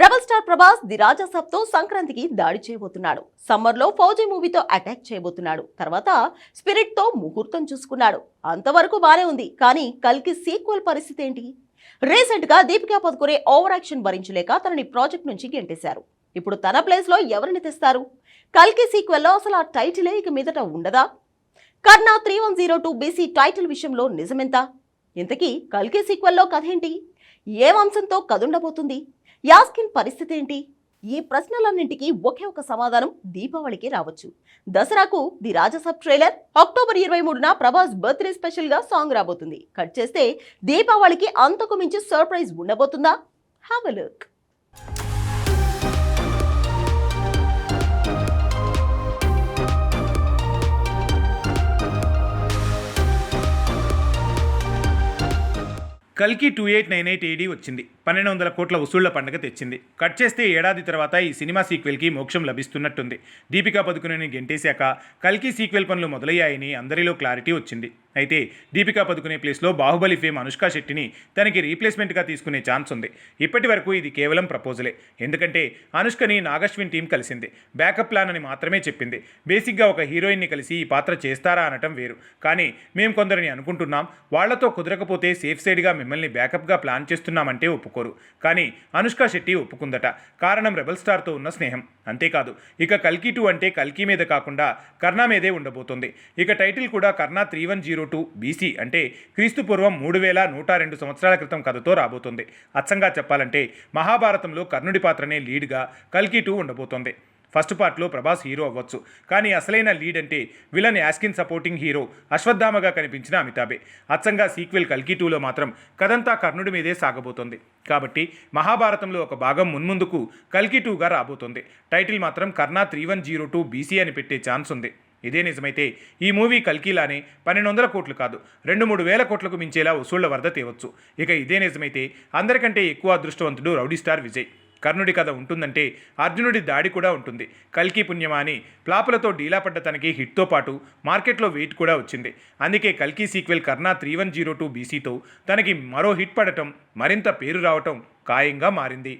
Rebel star Prabhas the రాజా సాబ్తో సంక్రాంతికి దాడి చేయబోతున్నాడు. సమ్మర్లో ఫౌజీ మూవీతో అటాక్ చేయబోతున్నాడు. తర్వాత స్పిరిట్ తో ముహూర్తం చూసుకున్నాడు. అంతవరకు బానే ఉంది. కానీ కల్కి సీక్వెల్ పరిస్థితి ఏంటి? రీసెంట్ గా దీపికా పదుకునే ఓవర్ యాక్షన్ భరించలేక తనని ప్రాజెక్ట్ నుంచి గెంటేశారు. ఇప్పుడు తన ప్లేస్ లో ఎవరిని తెస్తారు? కల్కి సీక్వెల్ లో అసలు ఆ టైటిలే ఇక మీదట ఉండదా? కర్ణ 3102 BC టైటిల్ విషయంలో నిజమెంత? ఇంతకీ కల్కి సీక్వెల్లో కథ ఏంటి? ఏ వంశంతో కదుండబోతుంది? యాస్కిన్ పరిస్థితి ఏంటి? ఈ ప్రశ్నలన్నింటికీ ఒకే ఒక సమాధానం దీపావళికి రావచ్చు. దసరాకు ది రాజసాబ్ ట్రైలర్, అక్టోబర్ 23న ప్రభాస్ బర్త్డే స్పెషల్ గా సాంగ్ రాబోతుంది. కట్ చేస్తే దీపావళికి అంతకు మించి సర్ప్రైజ్ ఉండబోతుందా? Have a look. కల్కి 2898 AD వచ్చింది. 1200 కోట్ల వసూళ్ల పండుగ తెచ్చింది. కట్ చేస్తే ఏడాది తర్వాత ఈ సినిమా సీక్వెల్కి మోక్షం లభిస్తున్నట్టుంది. దీపికా పదుకునేని గెంటేశాక కల్కి సీక్వెల్ పనులు మొదలయ్యాయని అందరిలో క్లారిటీ వచ్చింది. అయితే దీపికా పదుకునే ప్లేస్లో బాహుబలి ఫేమ్ అనుష్క శెట్టిని తనకి రీప్లేస్మెంట్గా తీసుకునే ఛాన్స్ ఉంది. ఇప్పటి వరకు ఇది కేవలం ప్రపోజలే. ఎందుకంటే అనుష్కని నాగశ్విన్ టీం కలిసింది. బ్యాకప్ ప్లాన్ అని మాత్రమే చెప్పింది. బేసిక్గా ఒక హీరోయిన్ని కలిసి ఈ పాత్ర చేస్తారా అనటం వేరు. కానీ మేము కొందరిని అనుకుంటున్నాం, వాళ్లతో కుదరకపోతే సేఫ్ సైడ్గా మిమ్మల్ని బ్యాకప్గా ప్లాన్ చేస్తున్నామంటే ఒప్పుకోరు. కానీ అనుష్క శెట్టి ఒప్పుకుందట. కారణం రెబల్ స్టార్తో ఉన్న స్నేహం. అంతేకాదు, ఇక కల్కి 2 అంటే కల్కి మీద కాకుండా కర్ణ మీదే ఉండబోతోంది. ఇక టైటిల్ కూడా కర్ణ 3102 BC అంటే క్రీస్తుపూర్వం 3102 సంవత్సరాల క్రితం కథతో రాబోతోంది. అచ్చంగా చెప్పాలంటే మహాభారతంలో కర్ణుడి పాత్రనే లీడ్గా కల్కి 2 ఉండబోతోంది. ఫస్ట్ పార్ట్లో ప్రభాస్ హీరో అవ్వచ్చు. కానీ అసలైన లీడ్ అంటే విలన్ యాస్కిన్ సపోర్టింగ్ హీరో అశ్వత్థామగా కనిపించిన అమితాబే. అచ్చంగా సీక్వెల్ కల్కి 2లో మాత్రం కథంతా కర్ణుడి మీదే సాగబోతోంది. కాబట్టి మహాభారతంలో ఒక భాగం మున్ముందుకు కల్కి 2గా రాబోతోంది. టైటిల్ మాత్రం కర్ణ 3102 BC అని పెట్టే ఛాన్స్ ఉంది. ఇదే నిజమైతే ఈ మూవీ కల్కిలానే 1200 కోట్లు కాదు 2-3 వేల కోట్లకు మించేలా వసూళ్ల వరద తేవచ్చు. ఇక ఇదే నిజమైతే అందరికంటే ఎక్కువ అదృష్టవంతుడు రౌడీ స్టార్ విజయ్. కర్ణుడి కథ ఉంటుందంటే అర్జునుడి దాడి కూడా ఉంటుంది. కల్కి పుణ్యమా అని ఫ్లాపులతో డీలా పడ్డ తనకి హిట్తో పాటు మార్కెట్లో వెయిట్ కూడా వచ్చింది. అందుకే కల్కి సీక్వెల్ కర్ణ 3102 BCతో తనకి మరో హిట్ పడటం, మరింత పేరు రావటం ఖాయంగా మారింది.